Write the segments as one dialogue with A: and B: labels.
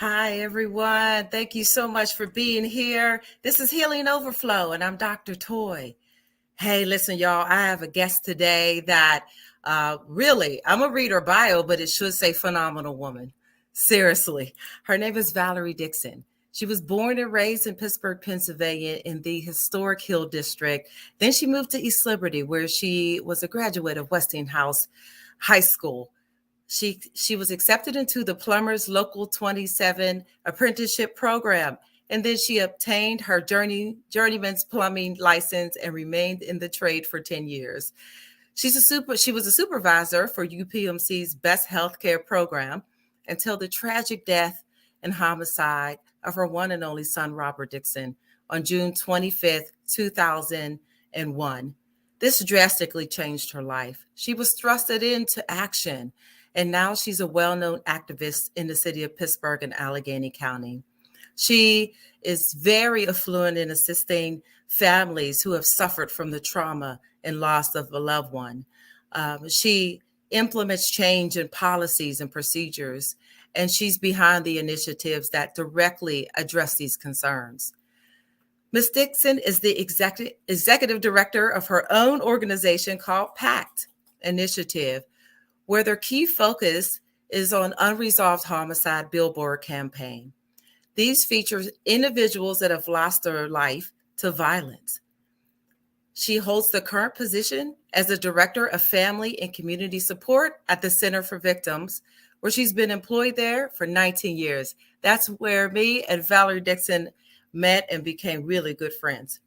A: Hi, everyone. Thank you so much for being here. This is Healing Overflow, and I'm Dr. Toy. Hey, listen, y'all, I have a guest today that really, I'm going to read her bio, but it should say phenomenal woman. Seriously. Her name is Valerie Dixon. She was born and raised in Pittsburgh, Pennsylvania, in the historic Hill District. Then she moved to East Liberty, where she was a graduate of Westinghouse High School. She was accepted into the Plumbers Local 27 apprenticeship program, and then she obtained her journeyman's plumbing license and remained in the trade for 10 years. She was a supervisor for UPMC's Best Healthcare program until the tragic death and homicide of her one and only son, Robert Dixon, on June 25th, 2001. This drastically changed her life. She was thrusted into action, and now she's a well-known activist in the city of Pittsburgh and Allegheny County. She is very affluent in assisting families who have suffered from the trauma and loss of a loved one. She implements change in policies and procedures, and she's behind the initiatives that directly address these concerns. Ms. Dixon is the executive director of her own organization called PACT Initiative, where their key focus is on unresolved homicide billboard campaign. These feature individuals that have lost their life to violence. She holds the current position as the Director of Family and Community Support at the Center for Victims, where she's been employed there for 19 years. That's where me and Valerie Dixon met and became really good friends.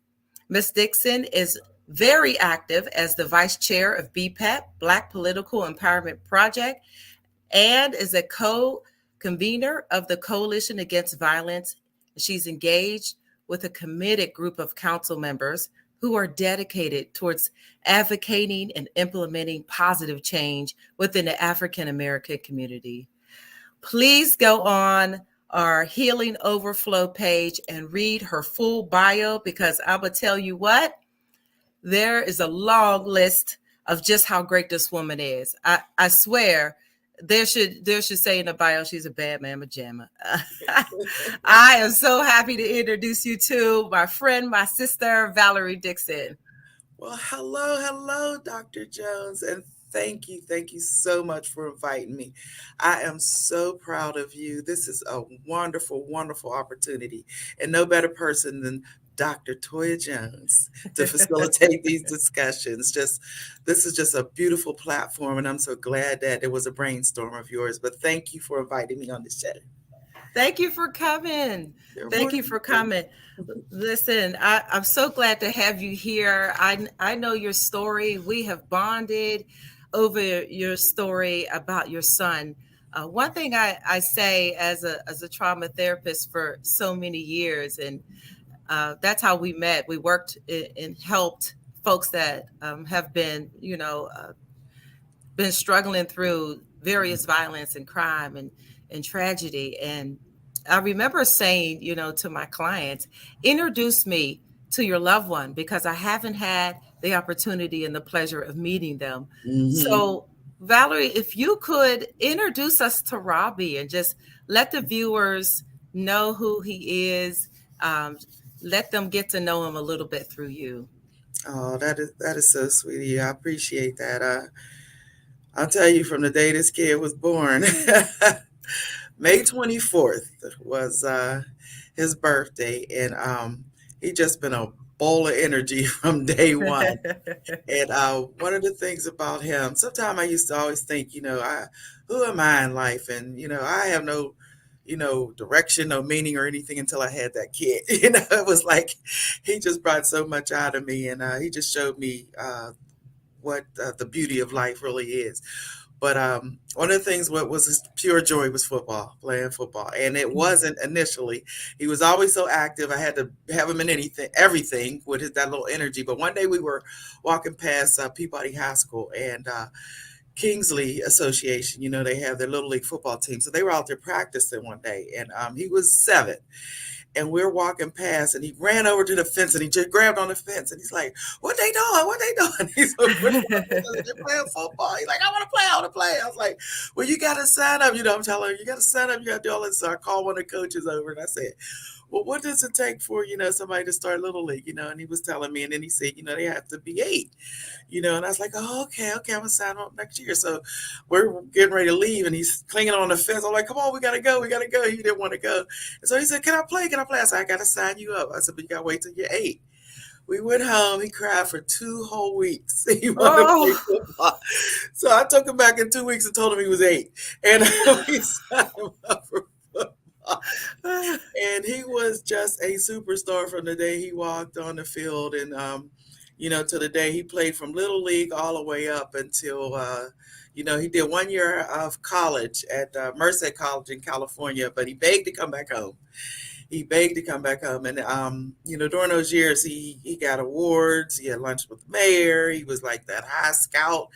A: Ms. Dixon is very active as the Vice Chair of BPEP, Black Political Empowerment Project, and is a co-convener of the Coalition Against Violence. She's engaged with a committed group of council members who are dedicated towards advocating and implementing positive change within the African American community. Please go on our Healing Overflow page and read her full bio, because I'm going to tell you what, there is a long list of just how great this woman is. I swear there should say in the bio, she's a bad mama jamma. I am so happy to introduce you to my friend, my sister, Valerie Dixon.
B: Well, hello, Dr. Jones, and thank you so much for inviting me. I am so proud of you. This is a wonderful opportunity, and no better person than Dr. Toya Jones to facilitate these discussions. This is just a beautiful platform, and I'm so glad that it was a brainstorm of yours. But thank you for inviting me on the show.
A: Thank you for coming.
B: You're
A: Thank
B: more
A: you for coming. Listen, I'm so glad to have you here. I know your story. We have bonded over your story about your son. One thing I say as a trauma therapist for so many years, and that's how we met. We worked and helped folks that have been, been struggling through various violence and crime and tragedy. And I remember saying, to my clients, introduce me to your loved one, because I haven't had the opportunity and the pleasure of meeting them.
B: Mhm.
A: So, Valerie, if you could introduce us to Robbie and just let the viewers know who he is, um, let them get to know him a little bit through you.
B: Oh, that is so sweet of you. I appreciate that. I'll tell you from the day this kid was born. May 24th was his birthday, and he just been a bowl of energy from day one. And one of the things about him, sometimes I used to always think, who am I in life? And, I have no, direction, no meaning or anything until I had that kid. It was like he just brought so much out of me, and he just showed me what the beauty of life really is. But one of the things what was his pure joy was football, playing football. And it wasn't initially. He was always so active. I had to have him in everything with that little energy. But one day we were walking past Peabody High School and Kingsley Association, they have their little league football team. So they were out there practicing one day, and he was 7. and we're walking past, and he ran over to the fence, and he just grabbed on the fence, and he's like, "What they doing? What they doing?" He's like, "They're playing football." He's like, "I want to play. I want to play." I was like, "Well, you got to sign up." I'm telling her, "You got to sign up. You got to do all this." So I called one of the coaches over, and I said, "Well, what does it take for somebody to start little league?" And he was telling me, and then he said, "They have to be 8." And I was like, "Oh, okay, okay, I'm gonna sign up next year." So we're getting ready to leave, and he's clinging on the fence. I'm like, "Come on, we gotta go, we gotta go." He didn't want to go, and so he said, "Can I play? Can I play?" I said, "I gotta sign you up." I said, "But you gotta wait till you're 8." We went home. He cried for 2 whole weeks. He wanted to play
A: Oh.
B: football. So I took him back in 2 weeks and told him he was 8. And we signed him up for football. And he was just a superstar from the day he walked on the field, and to the day he played from little league all the way up until he did 1 year of college at Merced College in California, but he begged to come back home. He begged to come back home, and during those years, he got awards. He had lunch with the mayor. He was like that high scout.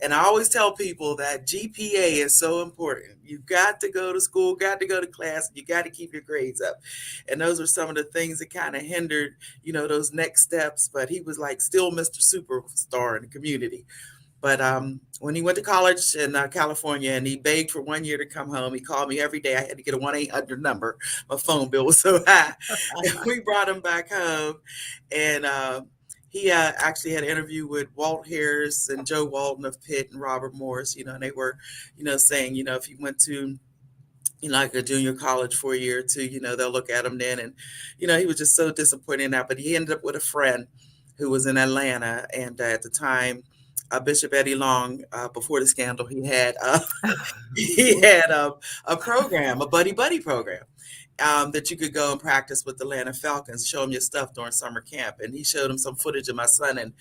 B: And I always tell people that GPA is so important. You got to go to school, got to go to class, and you got to keep your grades up. And those are some of the things that kind of hindered those next steps. But he was like still Mr. Superstar in the community. But when he went to college in California, and he begged for 1 year to come home, he called me every day. I had to get a 1-800 number. My phone bill was so high. And we brought him back home. And he actually had an interview with Walt Harris and Joe Walton of Pitt and Robert Morris, and they were, saying, if he went to like a junior college for a year or two, they'll look at him then. And, he was just so disappointed in that. But he ended up with a friend who was in Atlanta. And at the time, Bishop Eddie Long, before the scandal, he had a program, a buddy buddy program, that you could go and practice with the Atlanta Falcons, show them your stuff during summer camp. And he showed them some footage of my son, and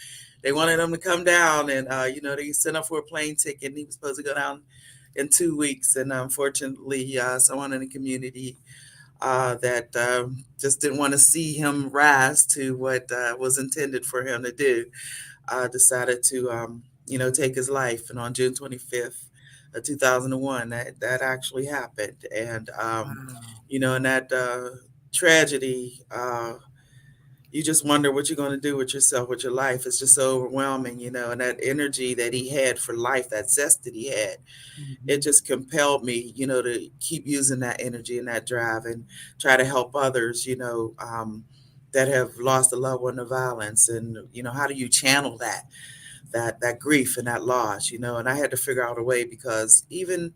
B: they wanted him to come down, and they sent up for a plane ticket, and he was supposed to go down in 2 weeks. And unfortunately, someone in the community that just didn't want to see him rise to what was intended for him to do, decided to, take his life. And on June 25th, 2001, that actually happened. And,
A: Wow.
B: in that tragedy, you just wonder what you're going to do with yourself, with your life. It's just so overwhelming, and that energy that he had for life, that zest that he had, it
A: Mhm.
B: just compelled me, to keep using that energy and that drive and try to help others, that have lost a loved one to violence. And, how do you channel that grief and that loss, and I had to figure out a way, because even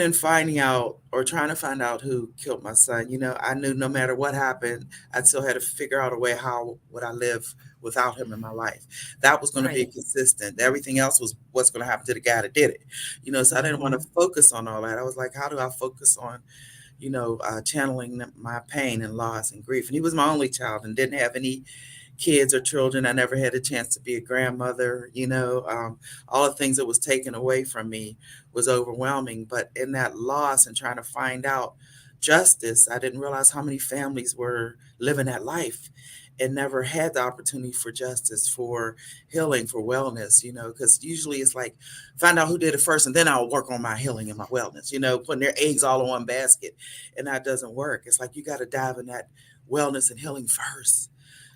B: in finding out or trying to find out who killed my son, I knew no matter what happened, I still had to figure out a way, how would I live without him in my life. That was going to be
A: Right.
B: consistent. Everything else was what's going to happen to the guy that did it. So I didn't want to
A: Mhm.
B: focus on all that. I was like, how do I focus on, channeling my pain and loss and grief? And he was my only child and didn't have any kids or children. I never had a chance to be a grandmother. All the things that was taken away from me was overwhelming. But in that loss and trying to find out justice, I didn't realize how many families were living that life and never had the opportunity for justice, for healing, for wellness, because usually it's like, find out who did it first and then I'll work on my healing and my wellness, putting their eggs all in one basket. And that doesn't work. It's like you got to dive in that wellness and healing first,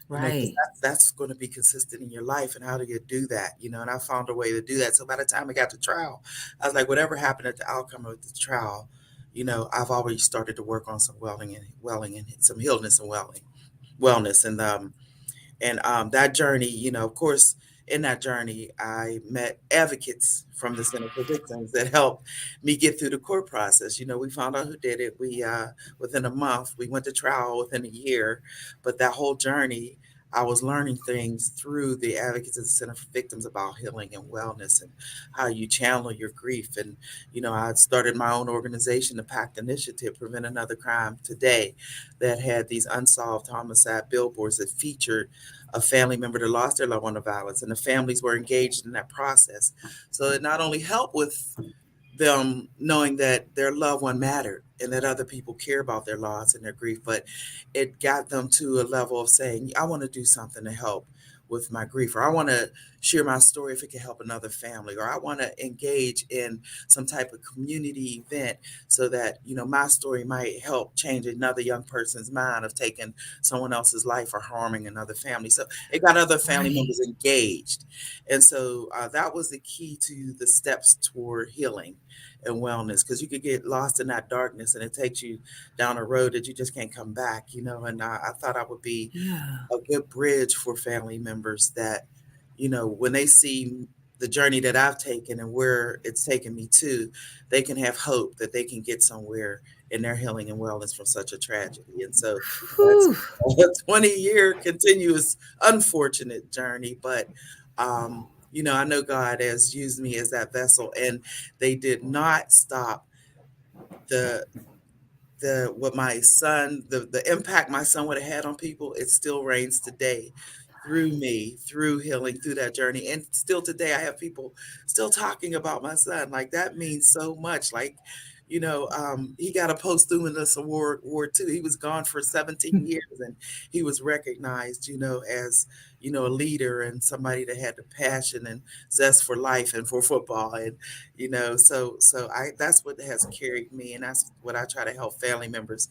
B: because
A: Right.
B: that's going to be consistent in your life. And how do you do that? And I found a way to do that. So by the time I got to trial, I was like, whatever happened at the outcome of the trial, I've already started to work on some welling and some healness and wellness. And that journey, of course, in that journey, I met advocates from the Center for Victims that helped me get through the court process. We found out who did it. We within a month, we went to trial within a year. But that whole journey, I was learning things through the advocates of the Center for Victims about healing and wellness and how you channel your grief. And I started my own organization, the Pact Initiative, Prevent Another Crime Today, that had these unsolved homicide billboards that featured a family member that lost their loved one to violence, and the families were engaged in that process. So it not only helped with them knowing that their loved one mattered and that other people care about their loss and their grief, but it got them to a level of saying, I want to do something to help with my grief, or I want to share my story if it can help another family, or I want to engage in some type of community event so that, my story might help change another young person's mind of taking someone else's life or harming another family. So it got other family
A: Right.
B: members engaged. And so that was the key to the steps toward healing and wellness, because you could get lost in that darkness and it takes you down a road that you just can't come back, and I thought I would be
A: Yeah.
B: a good bridge for family members that, when they see the journey that I've taken and where it's taken me to, they can have hope that they can get somewhere in their healing and wellness from such a tragedy. And so that's
A: Whew.
B: a 20-year continuous unfortunate journey. But, I know God has used me as that vessel, and they did not stop the what my son, the impact my son would have had on people. It still reigns today through me, through healing, through that journey. And still today I have people still talking about my son. Like, that means so much. Like, he got a posthumous award too. He was gone for 17 years, and he was recognized, as, a leader and somebody that had the passion and zest for life and for football. And, so I that's what has carried me, and that's what I try to help family members,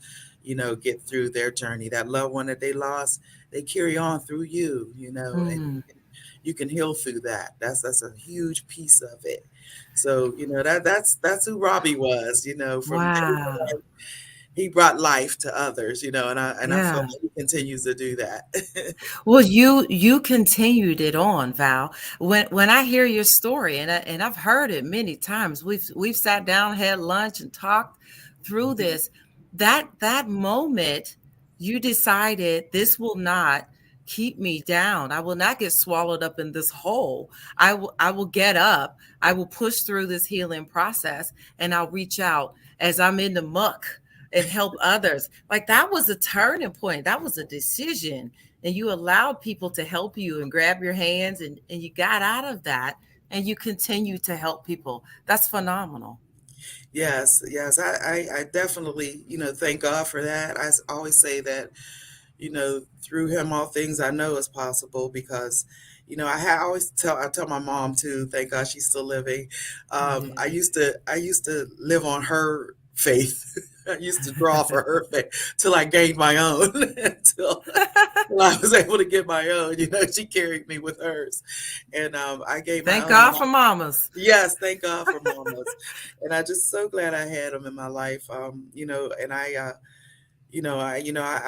B: get through their journey. That loved one that they lost, they carry on through you, and
A: Mm.
B: you can heal through that. That's a huge piece of it. So, that's who Robbie was, from day
A: Wow.
B: one. He brought life to others, and I feel
A: Yeah.
B: like he continues to do that.
A: Well, you continued it on, Val. When I hear your story, and I've heard it many times, we've sat down, had lunch, and talked through
B: Mhm.
A: this. That moment, you decided this will not keep me down. I will not get swallowed up in this hole. I will get up. I will push through this healing process, and I'll reach out as I'm in the muck and help others. Like, that was a turning point. That was a decision, and you allowed people to help you and grab your hands, and you got out of that, and you continue to help people. That's phenomenal.
B: Yes, yes, I definitely, thank God for that. Always say that, through him, all things I know is possible, because, I tell my mom too, thank God she's still living. I
A: Yeah.
B: used to live on her faith. I used to draw for her faith till I gained my own, until I was able to get my own. She carried me with hers, and I gave my
A: Thank
B: own.
A: God for mamas.
B: Yes, thank God for mamas. And I just so glad I had them in my life. And I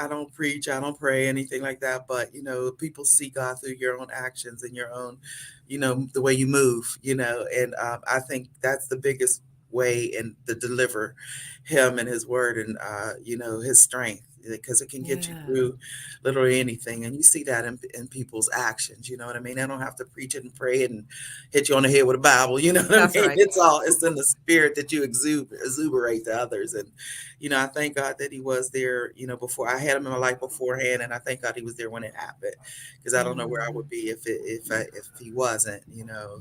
B: don't preach, I don't pray, anything like that, but people see God through your own actions and your own, the way you move, and I think that's the biggest way and to deliver him and his word, and his strength, because it can get you
A: Yeah,
B: through literally anything. And you see that in people's actions, you know what I mean? I don't have to preach it and pray it and hit you on the head with a Bible, you know what I
A: that's
B: mean?
A: right.
B: It's in the spirit that you exuberate to others. And I thank God that he was there, before I had him in my life beforehand, and I thank God he was there when it happened, because I don't know where I
A: Mm.
B: would be if he wasn't,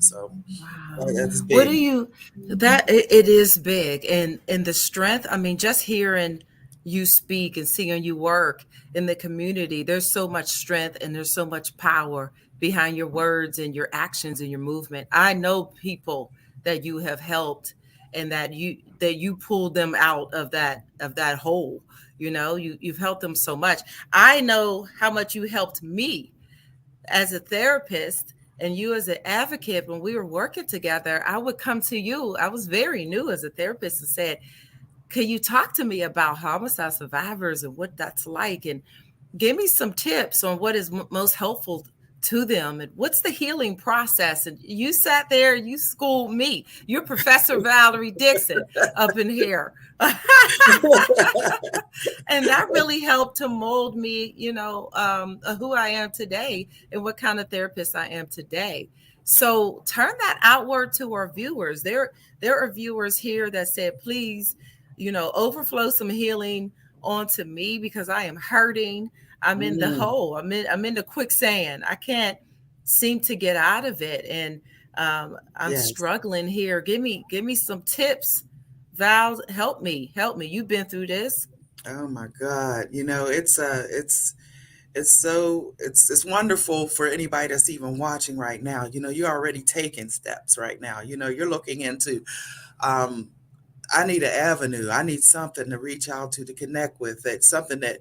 B: So
A: Wow.
B: that's
A: What do
B: big.
A: you that it is big, and the strength, I mean, just hearing you speak and seeing you work in the community, there's so much strength and there's so much power behind your words and your actions and your movement. I know people that you have helped, and that you pulled them out of that hole. You've helped them so much. I know how much you helped me as a therapist, and you as an advocate. When we were working together, I would come to you. I was very new as a therapist, and said, can you talk to me about homicide survivors and what that's like, and give me some tips on what is most helpful to them, and what's the healing process. And you sat there, you schooled me. You're Professor Valerie Dixon up in here. And that really helped to mold me, who I am today and what kind of therapist I am today. So turn that outward to our viewers. There are viewers here that said, please, overflow some healing onto me, because I am hurting. I'm in the
B: Mm,
A: hole. I'm in the quicksand. I can't seem to get out of it, and I'm
B: yes.
A: struggling here. Give me some tips. Val, help me. You've been through this.
B: Oh my God. It's it's wonderful for anybody that's even watching right now. You're already taking steps right now. You're looking into, um, I need an avenue. I need something to reach out to connect with. That's something that,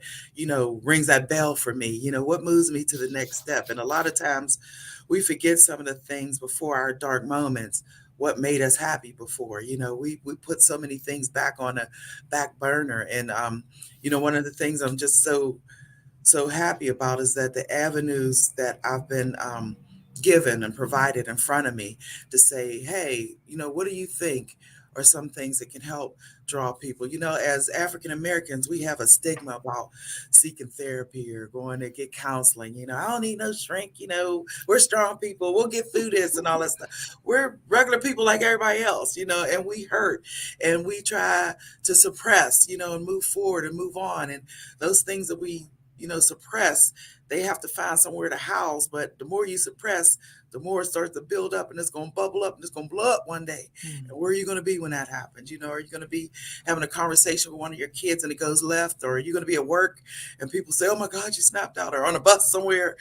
B: rings that bell for me. What moves me to the next step. And a lot of times we forget some of the things before our dark moments, what made us happy before. We put so many things back on a back burner. And, one of the things I'm just so happy about is that the avenues that I've been given and provided in front of me to say, hey, what do you think are some things that can help draw people? As African Americans, we have a stigma about seeking therapy or going to get counseling. I don't need no shrink. We're strong people. We'll get through this and all that stuff. We're regular people like everybody else, and we hurt and we try to suppress, and move forward and move on. And those things that we suppress, they have to find somewhere to house. But the more you suppress, the more it starts to build up and it's going to bubble up and it's going to blow up one day. And where are you going to be when that happens? Are you going to be having a conversation with one of your kids and it goes left? Or are you going to be at work and people say, oh my God, you snapped out, or on a bus somewhere?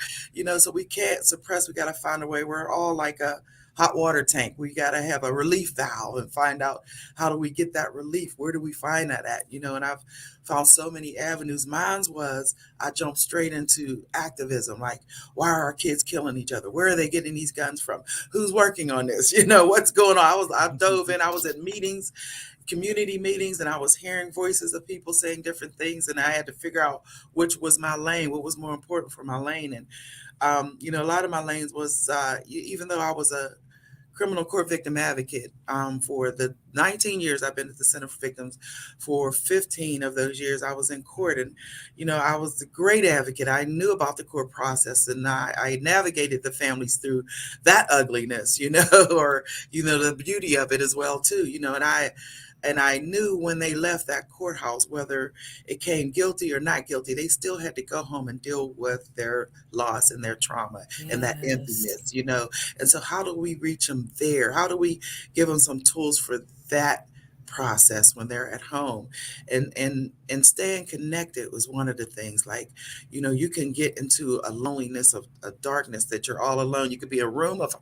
B: So we can't suppress. We got to find a way. We're all like a hot water tank. We got to have a relief valve and find out, how do we get that relief? Where do we find that at? And I've found so many avenues. Mine's was, I jumped straight into activism. Like, why are our kids killing each other? Where are they getting these guns from? Who's working on this? What's going on? I dove in. I was at meetings, community meetings, and I was hearing voices of people saying different things, and I had to figure out which was my lane, what was more important for my lane. And a lot of my lanes was, even though I was a criminal court victim advocate, for the 19 years I've been at the Center for Victims. For 15 of those years I was in court, and I was a great advocate. I knew about the court process, and I navigated the families through that ugliness, or the beauty of it as well too, and I knew when they left that courthouse, whether it came guilty or not guilty, they still had to go home and deal with their loss and their trauma and that
A: Yes.
B: emptiness. And so how do we reach them there? How do we give them some tools for that process when they're at home? And staying connected was one of the things. Like, you can get into a loneliness of a darkness that you're all alone. You could be in a room of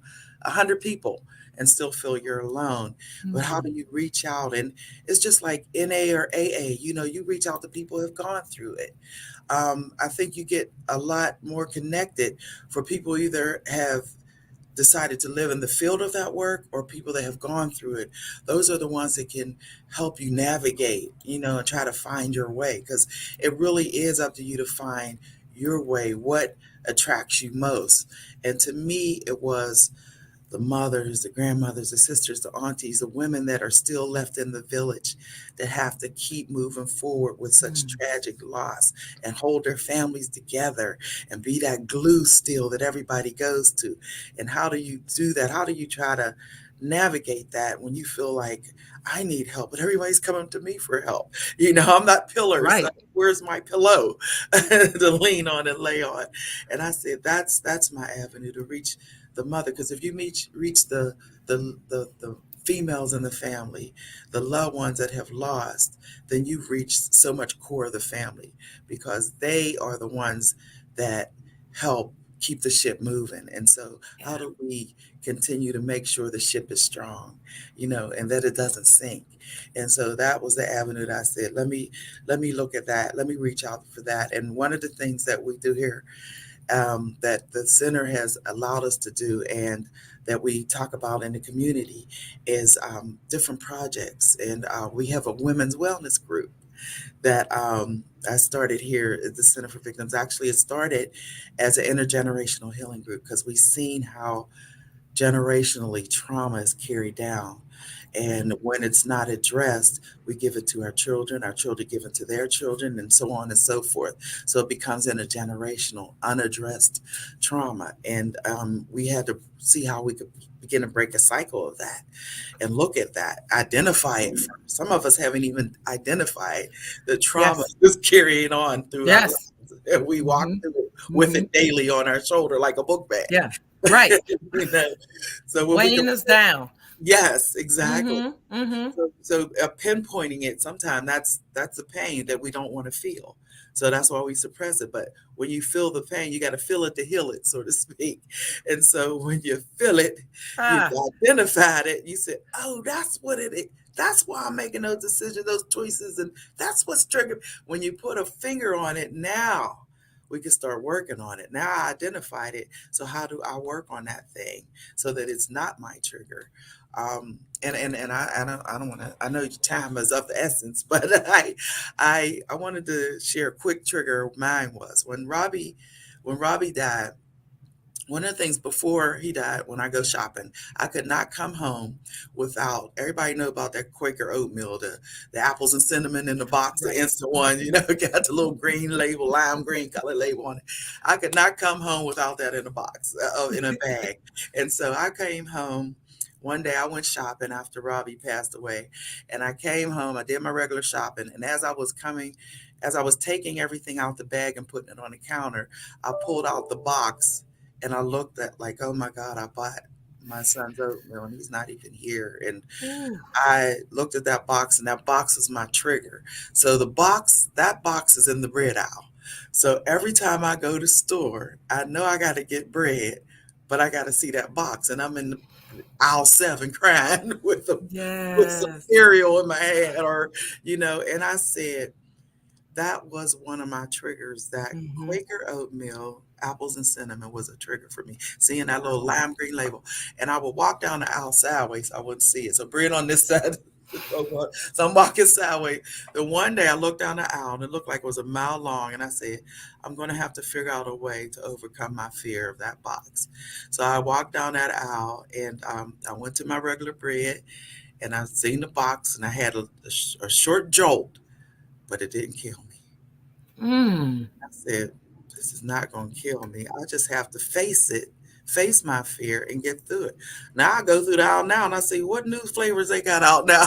B: 100 people and still feel you're alone. But how do you reach out? And it's just like NA or AA, you reach out to people who have gone through it. I think you get a lot more connected for people who either have decided to live in the field of that work or people that have gone through it. Those are the ones that can help you navigate, and try to find your way, because it really is up to you to find your way, what attracts you most. And to me, it was the mothers, the grandmothers, the sisters, the aunties, the women that are still left in the village that have to keep moving forward with such tragic loss and hold their families together and be that glue still that everybody goes to. And how do you do that? How do you try to navigate that when you feel like, I need help, but everybody's coming to me for help? I'm not pillars.
A: Right.
B: So where's my pillow to lean on and lay on? And I said, that's my avenue to reach the mother. Because if you reach the females in the family, the loved ones that have lost, then you've reached so much core of the family, because they are the ones that help keep the ship moving. And so how do we continue to make sure the ship is strong, and that it doesn't sink? And so that was the avenue that I said, let me look at that. Let me reach out for that. And one of the things that we do here, that the center has allowed us to do, and that we talk about in the community, is different projects. And we have a women's wellness group that I started here at the Center for Victims. Actually, it started as an intergenerational healing group, because we've seen how generationally trauma is carried down. And when it's not addressed, we give it to our children give it to their children, and so on and so forth. So it becomes intergenerational, unaddressed trauma. And we had to see how we could begin to break a cycle of that and look at that, identify it first. Some of us haven't even identified the trauma
A: Yes.
B: that's carrying on through our
A: Yes.
B: lives. And we walk through it with it daily on our shoulder like a book bag.
A: Yeah. Right.
B: You know? So when we can,
A: Weighing us down.
B: Yes, exactly.
A: Mm-hmm. Mm-hmm.
B: So pinpointing it, sometimes that's the pain that we don't want to feel. So that's why we suppress it. But when you feel the pain, you got to feel it to heal it, so to speak. And so when you feel it, you've
A: Ah,
B: identified it. You said, "Oh, that's what it is. That's why I'm making those decisions, those choices, and that's what's triggered." When you put a finger on it, now we can start working on it. Now I identified it. So how do I work on that thing so that it's not my trigger? And I don't want to. I know your time is of the essence, but I wanted to share a quick trigger of mine was when Robbie died. One of the things before he died, when I go shopping, I could not come home without everybody know about that Quaker oatmeal, the apples and cinnamon in the box, the
A: right.
B: instant one, got the little green label, lime green color label on it. I could not come home without that in a box, in a bag. And so I came home. One day I went shopping after Robbie passed away, and I came home. I did my regular shopping, and as I was taking everything out the bag and putting it on the counter, I pulled out the box and I looked at like, oh my God, I bought my son's oatmeal and he's not even here. And
A: Ooh,
B: I looked at that box and that box is my trigger. So that box is in the bread aisle. So every time I go to store, I know I got to get bread, but I got to see that box. And I'm in aisle 7 crying with some
A: yes.
B: cereal in my hand and I said, that was one of my triggers. That
A: Mm-hmm.
B: Quaker oatmeal, apples and cinnamon was a trigger for me. Seeing that little lime green label. And I would walk down the aisle sideways so I wouldn't see it. So bread on this side. So I'm walking sideways. Then one day I looked down the aisle and it looked like it was a mile long. And I said, I'm going to have to figure out a way to overcome my fear of that box. So I walked down that aisle and I went to my regular bread and I seen the box and I had a short jolt, but it didn't kill me.
A: Mm.
B: I said, this is not going to kill me. I just have to face it, face my fear, and get through it. Now I go through the aisle now and I see what new flavors they got out now.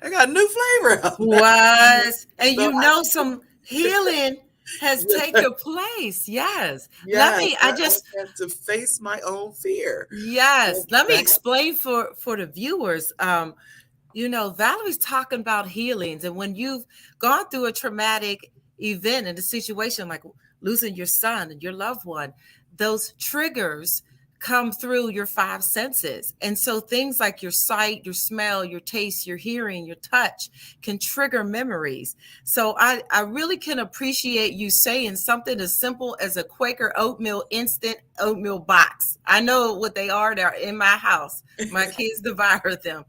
B: I got new flavor out now.
A: Was, and
B: So I,
A: some healing has
B: yeah,
A: taken place. Yes. Let
B: yes,
A: me, I
B: I
A: just,
B: had to face my own fear.
A: yes,
B: So
A: let me
B: that,
A: explain for the viewers. Valerie's talking about healings, and when you've gone through a traumatic event and a situation like losing your son and your loved one, those triggers come through your five senses. And so things like your sight, your smell, your taste, your hearing, your touch can trigger memories. So I really can appreciate you saying something as simple as a Quaker oatmeal instant oatmeal box. I know what they are. They're in my house. My kids devour them.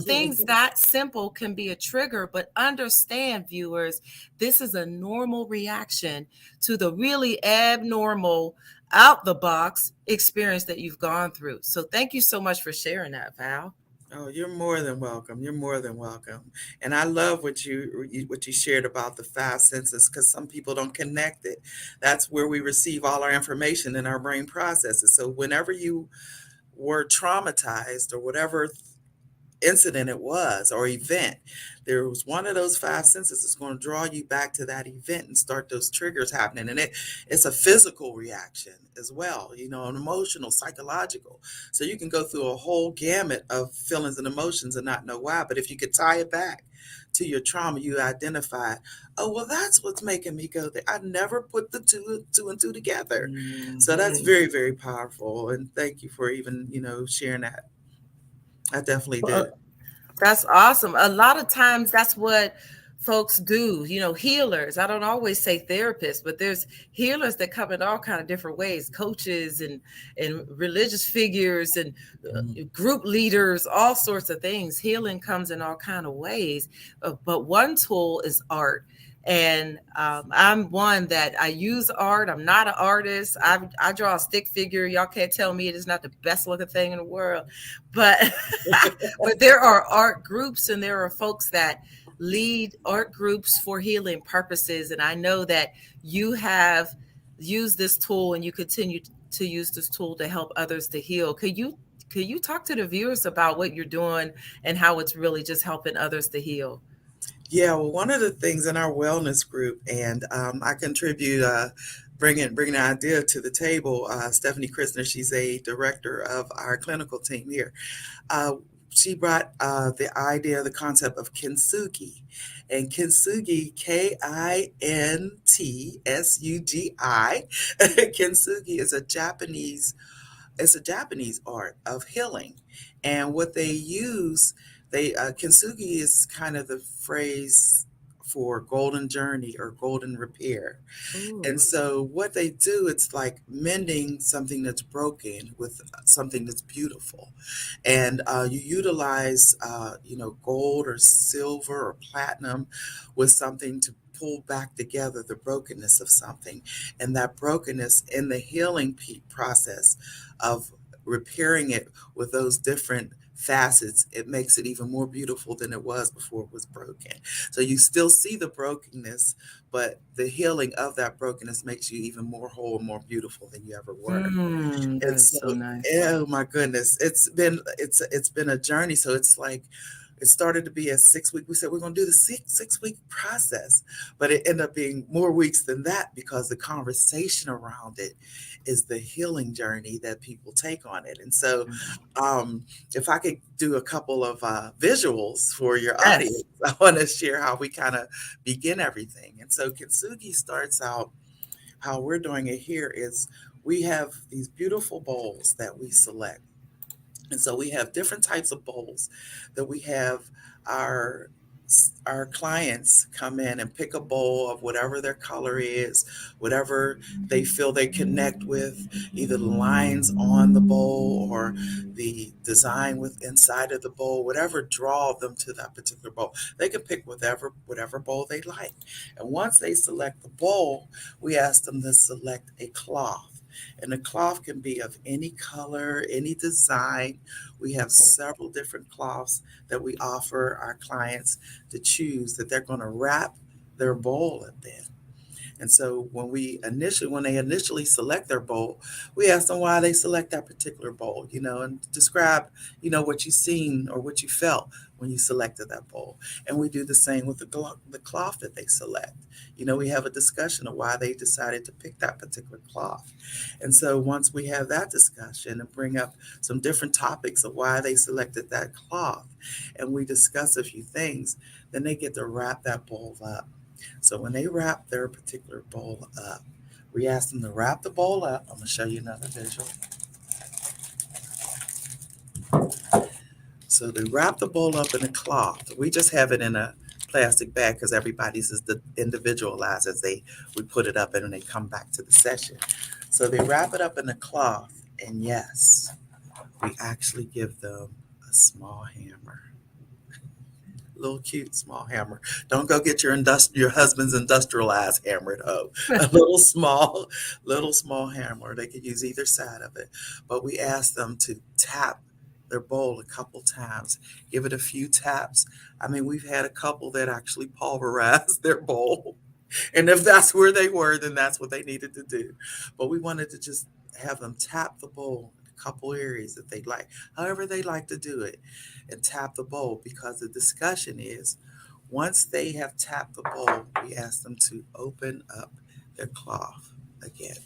A: Things that simple can be a trigger, but understand, viewers, this is a normal reaction to the really abnormal, out the box experience that you've gone through. So, thank you so much for sharing that, Val.
B: oh, you're more than welcome. You're more than welcome. And I love what you shared about the five senses because some people don't connect it. That's where we receive all our information and our brain processes. So whenever you were traumatized or whatever incident it was or event, there was one of those five senses that's going to draw you back to that event and start those triggers happening. And it's a physical reaction as well, an emotional, psychological. So you can go through a whole gamut of feelings and emotions and not know why. But if you could tie it back to your trauma, you identify, oh, well, that's what's making me go there. I never put the two and two together. So that's
A: Mhm.
B: very, very powerful. And thank you for even, sharing that. I definitely
A: Uh,
B: did.
A: That's awesome. A lot of times that's what folks do, healers. I don't always say therapists, but there's healers that come in all kind of different ways, coaches and religious figures and group leaders, all sorts of things. Healing comes in all kind of ways. But one tool is art. And I'm one that I use art. I'm not an artist. I draw a stick figure. Y'all can't tell me it is not the best looking thing in the world, but but there are art groups and there are folks that lead art groups for healing purposes. And I know that you have used this tool and you continue to use this tool to help others to heal. Could you talk to the viewers about what you're doing and how it's really just helping others to heal?
B: Yeah, well, one of the things in our wellness group, and I contribute bringing the idea to the table. Stephanie Christner, she's a director of our clinical team here. Uh, she brought the idea, the concept of kintsugi. And kintsugi, Kintsugi, kintsugi is a Japanese, it's a Japanese art of healing. And what they use, kintsugi is kind of the phrase for golden journey or golden repair.
A: Ooh.
B: And so what they do, it's like mending something that's broken with something that's beautiful. And you utilize, gold or silver or platinum with something to pull back together the brokenness of something. And that brokenness in the healing process of repairing it with those different facets, it makes it even more beautiful than it was before it was broken. So you still see the brokenness, but the healing of that brokenness makes you even more whole and more beautiful than you ever were.
A: That
B: And
A: is
B: so,
A: so nice.
B: oh my goodness, it's been a journey. So it's like it started to be a 6 week. We said we're going to do the six week process, but it ended up being more weeks than that because the conversation around it is the healing journey that people take on it. And so,
A: Mhm.
B: if I could do a couple of visuals for your
A: Yes.
B: audience, I want to share how we kind of begin everything. And so, Kintsugi starts out, how we're doing it here is we have these beautiful bowls that we select. And so we have different types of bowls that we have our our clients come in and pick a bowl of whatever their color is, whatever they feel they connect with, either the lines on the bowl or the design with inside of the bowl, whatever draw them to that particular bowl. They can pick whatever bowl they like. And once they select the bowl, we ask them to select a cloth. And the cloth can be of any color, any design. We have several different cloths that we offer our clients to choose that they're going to wrap their bowl in. And so when they initially select their bowl, we ask them why they select that particular bowl, and describe, what you seen or what you felt when you selected that bowl. And we do the same with the cloth that they select. We have a discussion of why they decided to pick that particular cloth. And so once we have that discussion and bring up some different topics of why they selected that cloth, and we discuss a few things, then they get to wrap that bowl up. So when they wrap their particular bowl up, we ask them to wrap the bowl up. I'm going to show you another visual. So they wrap the bowl up in a cloth. We just have it in a plastic bag because everybody's is the individualized as we put it up and when they come back to the session. So they wrap it up in a cloth, and yes, we actually give them a small hammer. Little cute small hammer. Don't go get your husband's industrialized hammer at home. A little small hammer. They could use either side of it. But we ask them to tap their bowl a couple times. Give it a few taps. I mean, we've had a couple that actually pulverized their bowl. And if that's where they were, then that's what they needed to do. But we wanted to just have them tap the bowl in a couple areas that they like, however they like to do it, and tap the bowl because the discussion is once they have tapped the bowl, we ask them to open up their cloth again.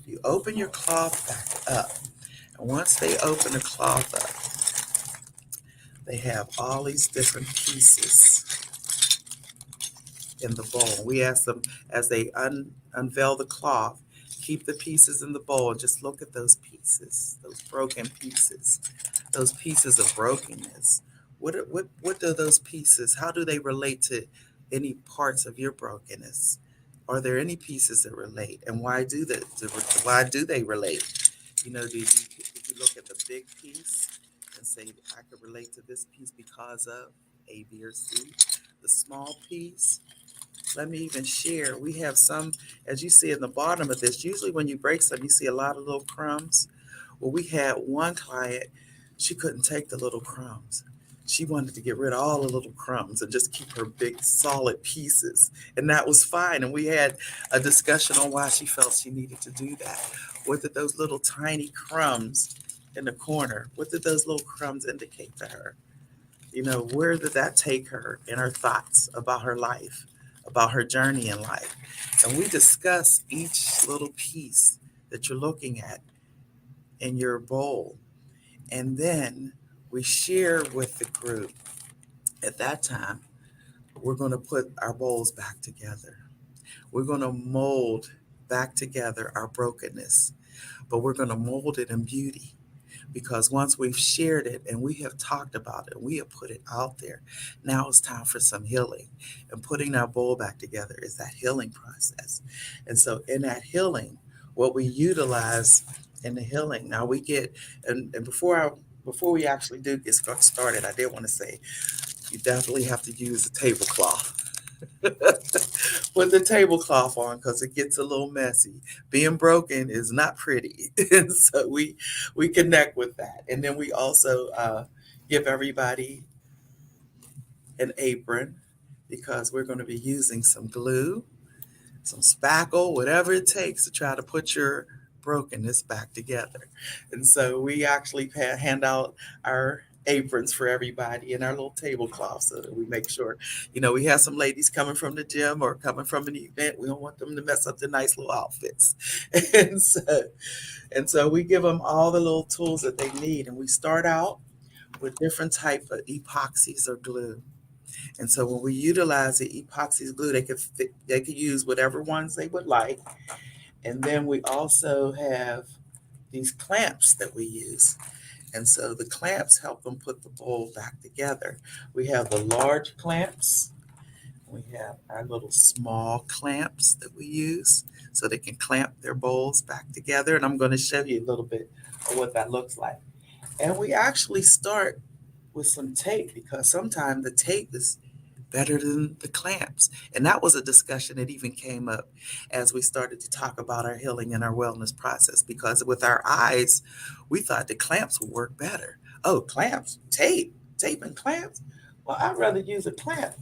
B: You open your cloth back up. And once they open the cloth up, they have all these different pieces in the bowl. We ask them as they unveil the cloth, keep the pieces in the bowl and just look at those pieces, those broken pieces, those pieces of brokenness. What do those pieces? How do they relate to any parts of your brokenness? Are there any pieces that relate, and why do they relate? Did you look at the big piece and say I could relate to this piece because of A, B, or C? The small piece, let me even share. We have some, as you see in the bottom of this, usually when you break some, you see a lot of little crumbs. Well, we had one client, she couldn't take the little crumbs. She wanted to get rid of all the little crumbs and just keep her big solid pieces. And that was fine. And we had a discussion on why she felt she needed to do that. What did those little tiny crumbs in the corner, what did those little crumbs indicate to her? Where did that take her in her thoughts about her life, about her journey in life. And we discuss each little piece that you're looking at in your bowl. And then we share with the group. At that time, we're going to put our bowls back together. We're going to mold back together our brokenness, but we're going to mold it in beauty. Because once we've shared it and we have talked about it, we have put it out there, now it's time for some healing. And putting our bowl back together is that healing process. And so, in that healing, what we utilize in the healing, now we get, and before we actually do get started, I did want to say you definitely have to use a tablecloth. Put the tablecloth on because it gets a little messy. Being broken is not pretty, and so we connect with that, and then we also give everybody an apron because we're going to be using some glue, some spackle, whatever it takes to try to put your brokenness back together. And so we actually hand out our aprons for everybody and our little tablecloth so that we make sure, we have some ladies coming from the gym or coming from an event. We don't want them to mess up their nice little outfits. And so, and so we give them all the little tools that they need. And we start out with different type of epoxies or glue. And so when we utilize the epoxy glue, they could use whatever ones they would like. And then we also have these clamps that we use. And so the clamps help them put the bowl back together. We have the large clamps. We have our little small clamps that we use so they can clamp their bowls back together. And I'm going to show you a little bit of what that looks like. And we actually start with some tape because sometimes the tape is better than the clamps. And that was a discussion that even came up as we started to talk about our healing and our wellness process because with our eyes, we thought the clamps would work better. Oh, clamps, tape and clamps. Well, I'd rather use a clamp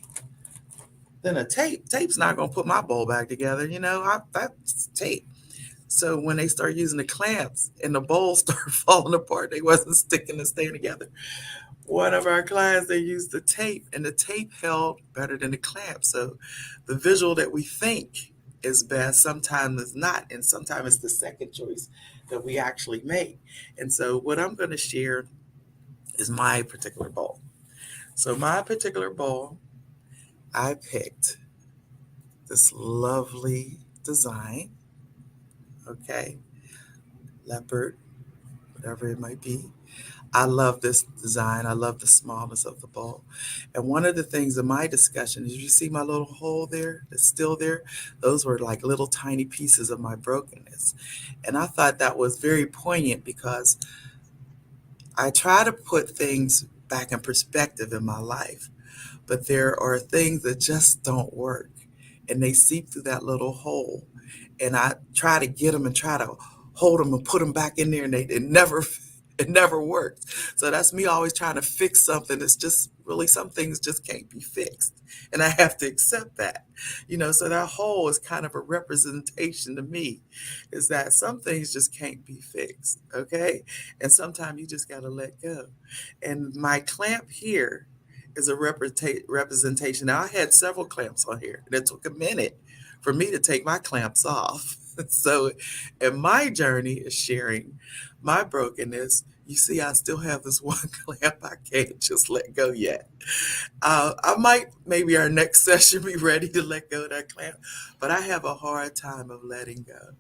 B: than a tape. Tape's not going to put my bowl back together. That's tape. So when they start using the clamps and the bowls start falling apart, they wasn't sticking and staying together. One of our clients, they used the tape, and the tape held better than the clamp. So the visual that we think is best sometimes is not, and sometimes it's the second choice that we actually make. And so what I'm going to share is my particular bowl. So my particular bowl, I picked this lovely design, okay, leopard, whatever it might be. I love this design. I love the smallness of the bowl. And one of the things in my discussion is you see my little hole there that's still there? Those were like little tiny pieces of my brokenness. And I thought that was very poignant because I try to put things back in perspective in my life, but there are things that just don't work and they seep through that little hole. And I try to get them and try to hold them and put them back in there, and it never works. So that's me always trying to fix something that's just really some things just can't be fixed, and I have to accept that. So that hole is kind of a representation to me, is that some things just can't be fixed, okay? And sometimes you just got to let go. And my clamp here is a representation. Now I had several clamps on here, and it took a minute for me to take my clamps off. So, in my journey is sharing my brokenness. You see, I still have this one clamp I can't just let go yet. I might, maybe our next session, be ready to let go of that clamp, but I have a hard time of letting go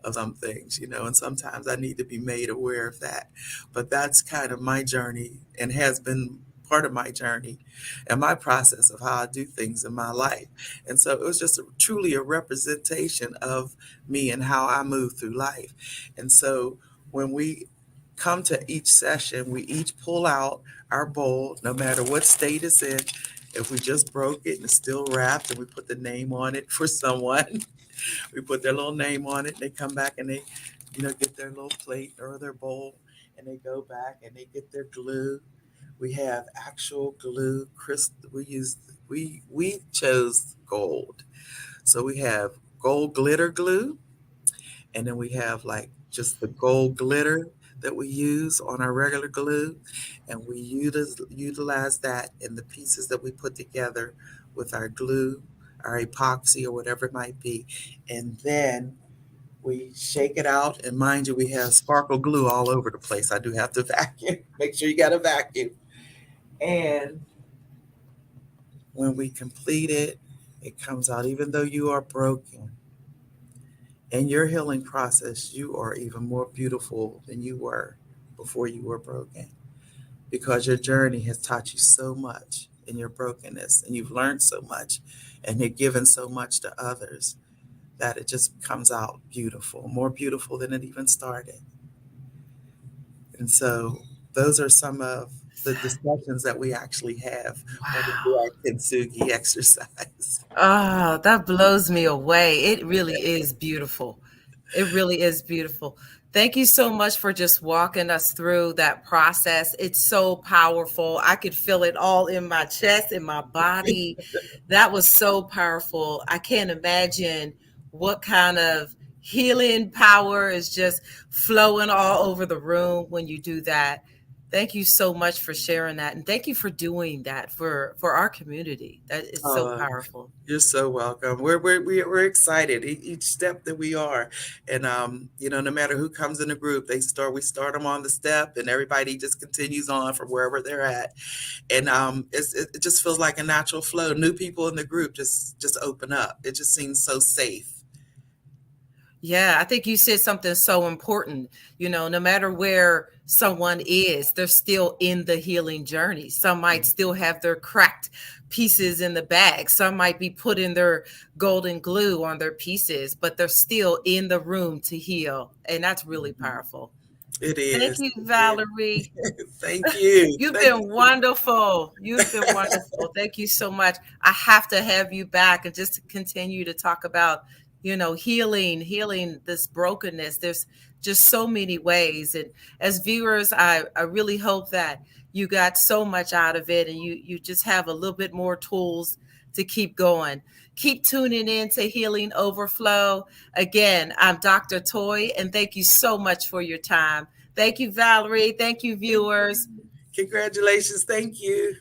B: of some things, and sometimes I need to be made aware of that. But that's kind of my journey and has been part of my journey and my process of how I do things in my life. And so it was just truly a representation of me and how I move through life. And so when we come to each session, we each pull out our bowl, no matter what state it's in. If we just broke it and it's still wrapped and we put the name on it for someone, we put their little name on it. They come back and they, get their little plate or their bowl, and they go back and they get their glue. We have actual glue. Crystal. We chose gold, so we have gold glitter glue, and then we have like just the gold glitter that we use on our regular glue, and we utilize that in the pieces that we put together with our glue our epoxy or whatever it might be. And then we shake it out. And mind you, we have sparkle glue all over the place. I do have to vacuum. Make sure you got a vacuum. And when we complete it, it comes out. Even though you are broken in your healing process, you are even more beautiful than you were before you were broken, because your journey has taught you so much in your brokenness, and you've learned so much, and you've given so much to others, that it just comes out beautiful, more beautiful than it even started. And so those are some of the discussions that we actually have when we do
A: Wow.
B: our kintsugi exercise.
A: Oh, that blows me away. It really is beautiful. It really is beautiful. Thank you so much for just walking us through that process. It's so powerful. I could feel it all in my chest, in my body. That was so powerful. I can't imagine what kind of healing power is just flowing all over the room when you do that. Thank you so much for sharing that. And thank you for doing that for our community. That is so
B: Oh,
A: powerful.
B: you're so welcome. We're excited each step that we are, and no matter who comes in the group, we start them on the step, and everybody just continues on from wherever they're at, and it just feels like a natural flow. New people in the group just open up. It just seems so safe.
A: Yeah, I think you said something so important. No matter where someone is, they're still in the healing journey. Some might still have their cracked pieces in the bag. Some might be putting their golden glue on their pieces, but they're still in the room to heal. And that's really
B: Mhm.
A: powerful.
B: It
A: Thank
B: is.
A: you,
B: It
A: Valerie.
B: is. Thank you.
A: You've
B: Thank
A: been
B: you.
A: wonderful. You've been wonderful. Thank you so much. I have to have you back and just to continue to talk about, healing this brokenness. There's just so many ways. And as viewers, I really hope that you got so much out of it and you just have a little bit more tools to keep going. Keep tuning in to Healing Overflow. Again, I'm Dr. Toy, and thank you so much for your time. Thank you, Valerie. Thank you,
B: Thank
A: viewers.
B: you. Congratulations. Thank you.